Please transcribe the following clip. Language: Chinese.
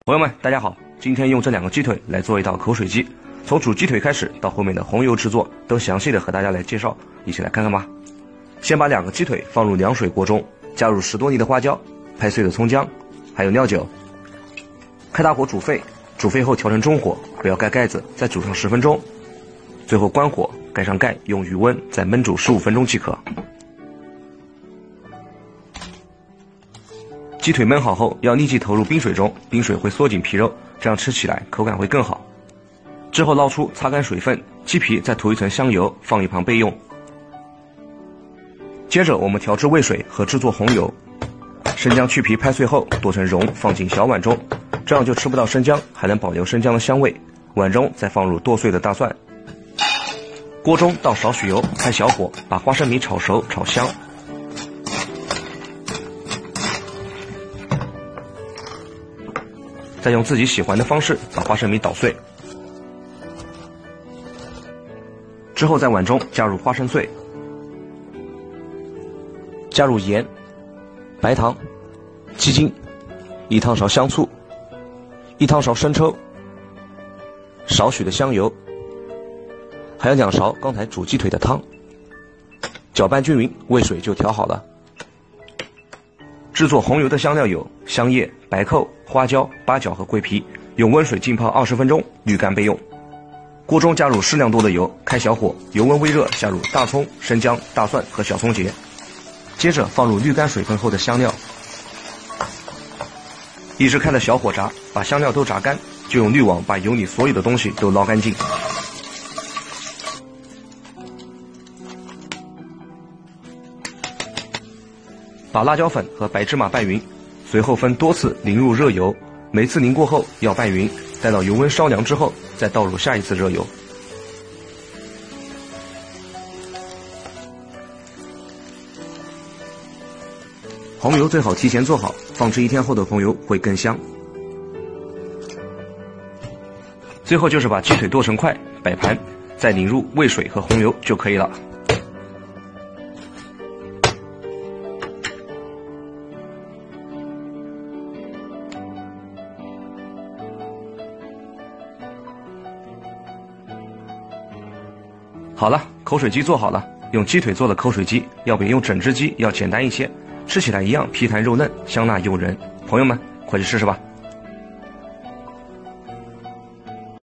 朋友们，大家好，今天用这2个鸡腿来做一道口水鸡，从煮鸡腿开始到后面的红油制作，都详细的和大家来介绍，一起来看看吧。先把2个鸡腿放入凉水锅中，加入10多粒的花椒、拍碎的葱姜，还有料酒，开大火煮沸，煮沸后调成中火，不要盖盖子，再煮上10分钟，最后关火，盖上盖，用余温再焖煮15分钟即可。鸡腿焖好后，要立即投入冰水中，冰水会缩紧皮肉，这样吃起来口感会更好。之后捞出，擦干水分，鸡皮再涂一层香油，放一旁备用。接着我们调制味水和制作红油。生姜去皮拍碎后剁成蓉，放进小碗中，这样就吃不到生姜，还能保留生姜的香味。碗中再放入剁碎的大蒜。锅中倒少许油，开小火，把花生米炒熟炒香。再用自己喜欢的方式把花生米捣碎，之后在碗中加入花生碎，加入盐、白糖、鸡精、1汤勺香醋、1汤勺生抽，少许的香油，还有2勺刚才煮鸡腿的汤，搅拌均匀，味水就调好了。制作红油的香料有香叶、白蔻、花椒、八角和桂皮，用温水浸泡20分钟，滤干备用。锅中加入适量多的油，开小火，油温微热，下入大葱、生姜、大蒜和小葱节，接着放入滤干水分后的香料，一直开了小火炸，把香料都炸干，就用滤网把油里所有的东西都捞干净。把辣椒粉和白芝麻拌匀，随后分多次淋入热油，每次淋过后要拌匀，待到油温稍凉之后，再倒入下一次热油。红油最好提前做好，放置1天后的红油会更香。最后就是把鸡腿剁成块，摆盘，再淋入味水和红油就可以了。好了，口水鸡做好了。用鸡腿做的口水鸡要比用整只鸡要简单一些，吃起来一样皮弹肉嫩，香辣诱人。朋友们，快去试试吧。